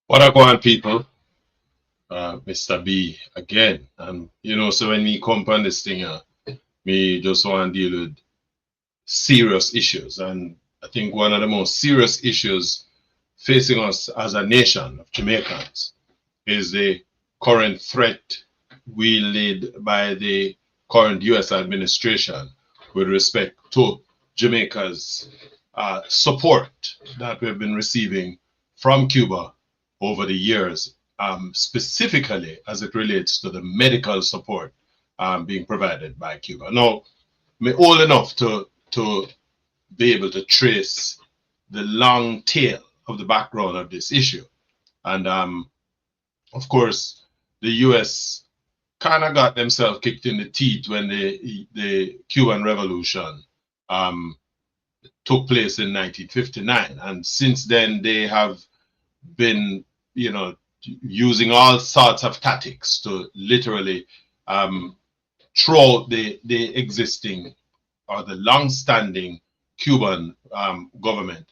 What are going people? Mr. B again. And so when we come on this thing, me just want to deal with serious issues. And I think one of the most serious issues facing us as a nation of Jamaicans is the current threat wielded by the current US administration with respect to Jamaica's support that we've been receiving from Cuba over the years, specifically as it relates to the medical support being provided by Cuba. Now, I'm old enough to be able to trace the long tail of the background of this issue. And of course, the US kind of got themselves kicked in the teeth when the Cuban Revolution um, took place in 1959. And since then, they have been, using all sorts of tactics to literally throw the existing or the long-standing Cuban government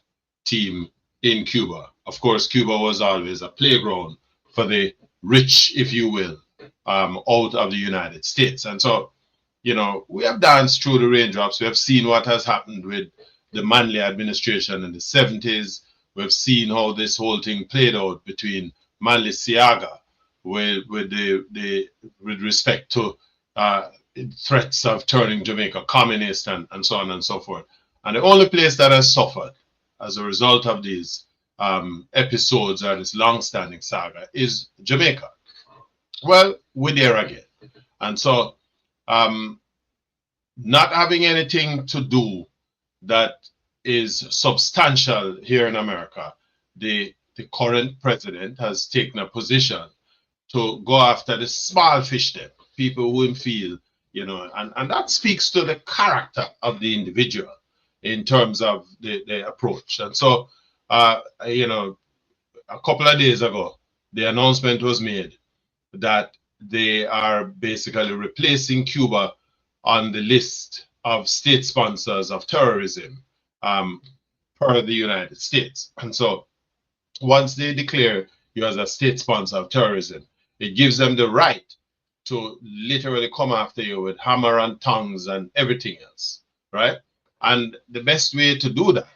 team in Cuba. Of course, Cuba was always a playground for the rich, if you will, out of the United States. And so, we have danced through the raindrops. We have seen what has happened with the Manley administration in the 70s. We've seen how this whole thing played out between Manley Siaga with respect to threats of turning Jamaica communist and so on and so forth. And the only place that has suffered as a result of these episodes or this long-standing saga is Jamaica. Well, we're there again. And so, not having anything to do that is substantial here in America, the current president has taken a position to go after the small fish there, people who feel, and that speaks to the character of the individual in terms of the approach. And so, a couple of days ago, the announcement was made that they are basically replacing Cuba on the list of state sponsors of terrorism per the United States. And so once they declare you as a state sponsor of terrorism, it gives them the right to literally come after you with hammer and tongs and everything else, right? And the best way to do that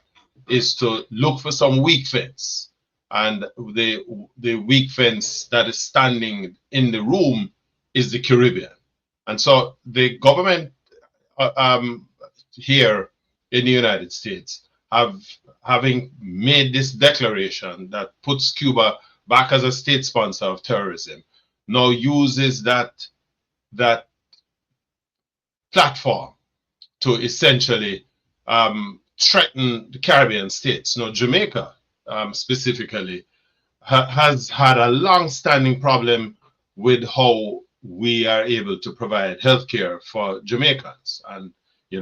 is to look for some weak fence. And the weak fence that is standing in the room is the Caribbean. And so the government here in the United States having made this declaration that puts Cuba back as a state sponsor of terrorism, now uses that platform to essentially threaten the Caribbean states. Now, Jamaica specifically has had a long-standing problem with how we are able to provide healthcare for Jamaicans. And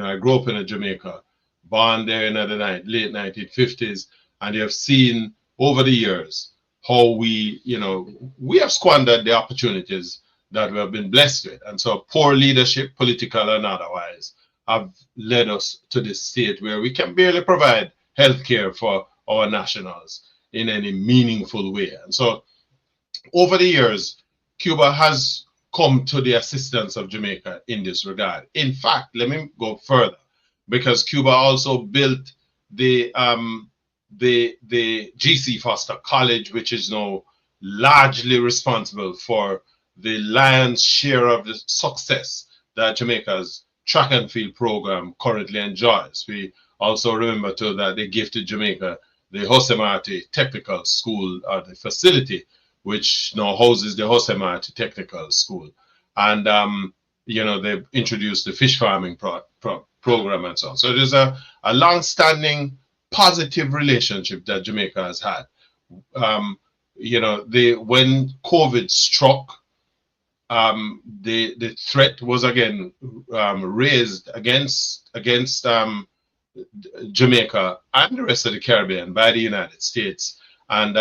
I grew up in Jamaica, born there in the late 1950s, and you have seen over the years how we have squandered the opportunities that we have been blessed with. And so poor leadership, political and otherwise, have led us to this state where we can barely provide healthcare for our nationals in any meaningful way. And so over the years, Cuba has come to the assistance of Jamaica in this regard. In fact, let me go further, because Cuba also built the GC Foster College, which is now largely responsible for the lion's share of the success that Jamaica's track and field program currently enjoys. We also remember too that they gifted Jamaica the Jose Marti Technical School, or the facility which now houses the Jose Marti Technical School. And they've introduced the fish farming program and so on. So there's a long-standing positive relationship that Jamaica has had. When COVID struck, the threat was again raised against Jamaica and the rest of the Caribbean by the United States. And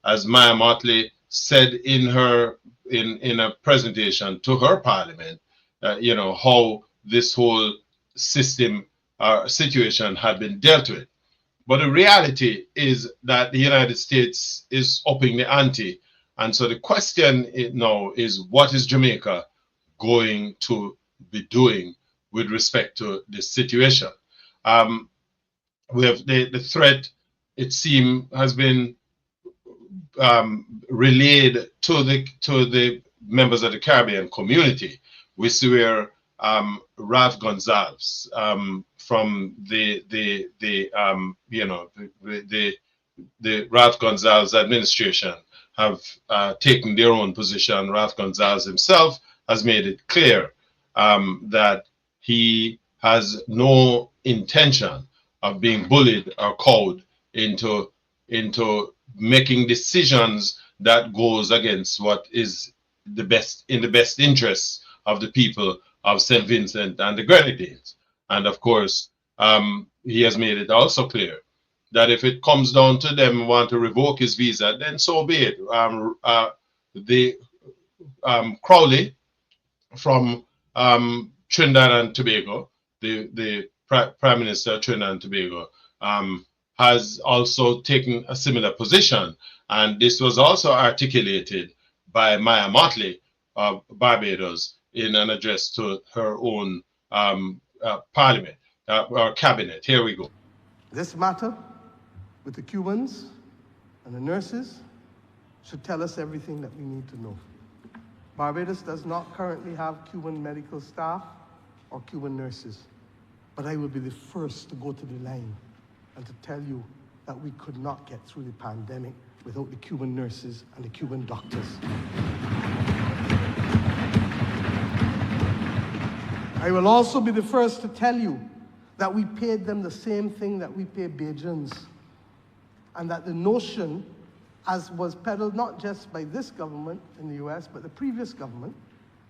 as Maya Motley said in a presentation to her parliament, how this whole situation had been dealt with. But the reality is that the United States is upping the ante. And so the question now is, what is Jamaica going to be doing with respect to this situation? Um, we have the threat, it seems, has been relayed to the members of the Caribbean community. We see where Ralph Gonsalves from the Ralph Gonsalves administration have taken their own position. Ralph Gonsalves himself has made it clear that he has no intention of being bullied or cowed into making decisions that goes against what is in the best interests of the people of St. Vincent and the Grenadines. And of course, he has made it also clear that if it comes down to them want to revoke his visa, then so be it. The Crowley from Trinidad and Tobago, the Prime Minister of Trinidad and Tobago, has also taken a similar position. And this was also articulated by Maya Motley of Barbados in an address to her own parliament or cabinet. Here we go. This matter with the Cubans and the nurses should tell us everything that we need to know. Barbados does not currently have Cuban medical staff or Cuban nurses, but I will be the first to go to the line and to tell you that we could not get through the pandemic without the Cuban nurses and the Cuban doctors. I will also be the first to tell you that we paid them the same thing that we pay Bajans, and that the notion, as was peddled not just by this government in the US, but the previous government,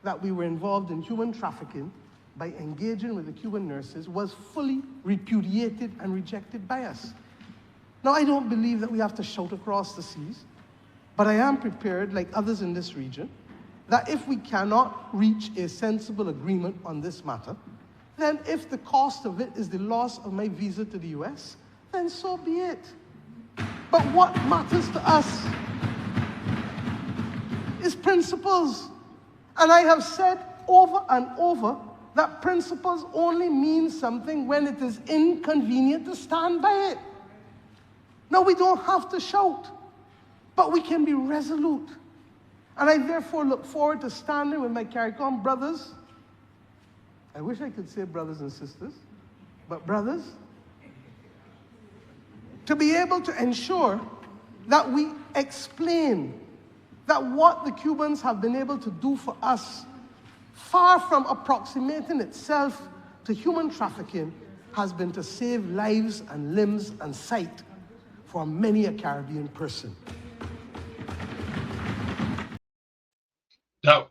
that we were involved in human trafficking by engaging with the Cuban nurses was fully repudiated and rejected by us. Now, I don't believe that we have to shout across the seas, but I am prepared, like others in this region, that if we cannot reach a sensible agreement on this matter, then if the cost of it is the loss of my visa to the US, then so be it. But what matters to us is principles. And I have said over and over that principles only mean something when it is inconvenient to stand by it. Now, we don't have to shout, but we can be resolute. And I therefore look forward to standing with my CARICOM brothers. I wish I could say brothers and sisters, but brothers, to be able to ensure that we explain that what the Cubans have been able to do for us, far from approximating itself to human trafficking, has been to save lives and limbs and sight for many a Caribbean person. Now,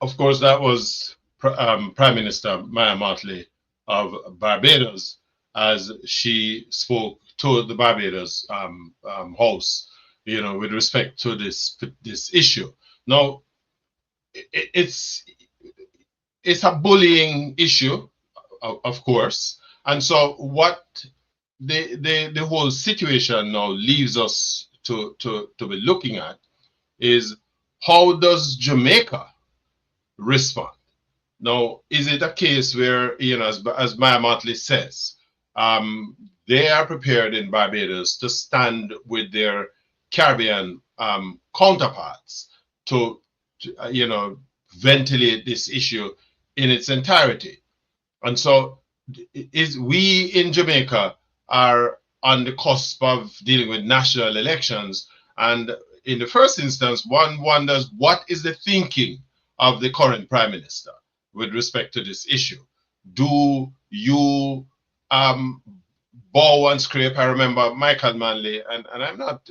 of course, that was Prime Minister Maya Motley of Barbados, as she spoke to the Barbados House, with respect to this issue. Now, it's a bullying issue, of course, and so what the whole situation now leaves us to be looking at is, how does Jamaica respond? Now, is it a case where, as Maya Motley says, they are prepared in Barbados to stand with their Caribbean counterparts to ventilate this issue in its entirety? And so, we in Jamaica are on the cusp of dealing with national elections, and in the first instance, one wonders, what is the thinking of the current Prime Minister with respect to this issue? Do you bow and scrape? I remember Michael Manley, and I'm not,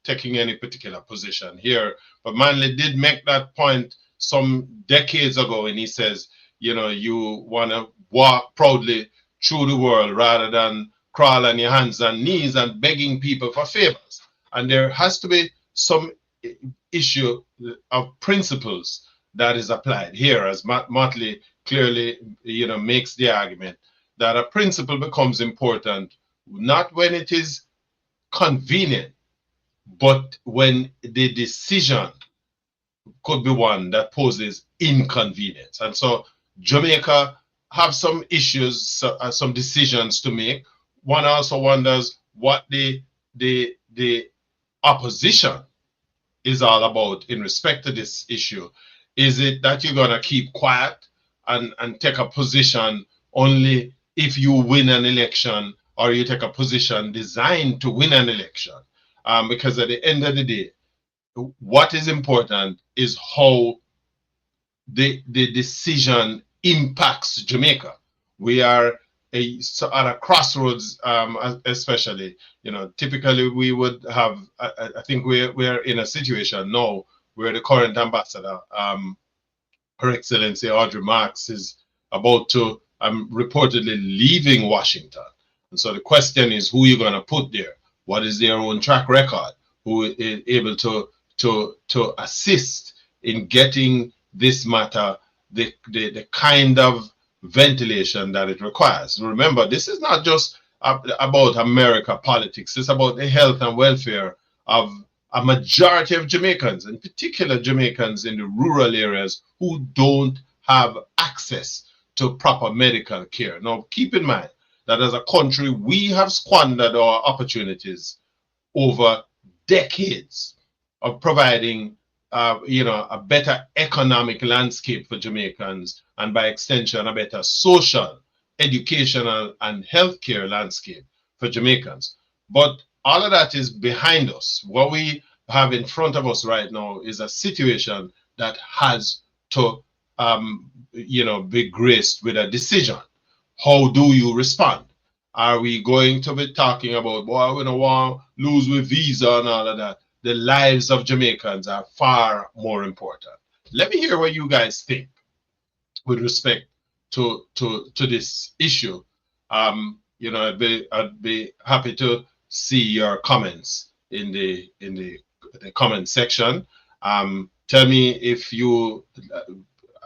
taking any particular position here, but Manley did make that point some decades ago, and he says, you want to walk proudly through the world rather than crawl on your hands and knees and begging people for favors. And there has to be some issue of principles that is applied here, as Motley clearly, makes the argument that a principle becomes important not when it is convenient, but when the decision could be one that poses inconvenience. And so Jamaica have some issues, some decisions to make. One also wonders what the opposition is all about in respect to this issue. Is it that you're gonna keep quiet and take a position only if you win an election, or you take a position designed to win an election? Because at the end of the day, what is important is how the decision impacts Jamaica. We are at a crossroads, especially. Typically we would have. I think we're in a situation now where the current ambassador, Her Excellency Audrey Marks, is about to reportedly leaving Washington. And so the question is, who are you going to put there? What is their own track record? Who is able to assist in getting this matter the kind of ventilation that it requires? Remember, this is not just about America politics. It's about the health and welfare of a majority of Jamaicans, in particular Jamaicans in the rural areas who don't have access to proper medical care. Now, keep in mind that as a country, we have squandered our opportunities over decades of providing a better economic landscape for Jamaicans, and by extension, a better social, educational, and healthcare landscape for Jamaicans. But all of that is behind us. What we have in front of us right now is a situation that has to, be graced with a decision. How do you respond? Are we going to be talking about, boy, we don't want to lose with visa and all of that? The lives of Jamaicans are far more important. Let me hear what you guys think with respect to this issue. I'd be happy to see your comments in the comment section. Tell me if you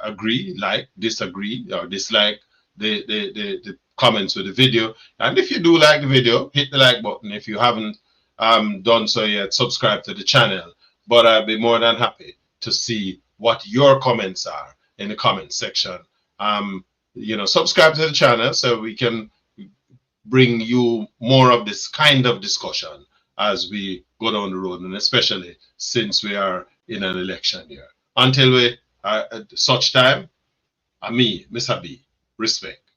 agree, like, disagree, or dislike the comments with the video. And if you do like the video, hit the like button. If you haven't done so yet, subscribe to the channel. But I'll be more than happy to see what your comments are in the comment section. Subscribe to the channel so we can bring you more of this kind of discussion as we go down the road, and especially since we are in an election year. Until we at such time, me, Mr. B, respect.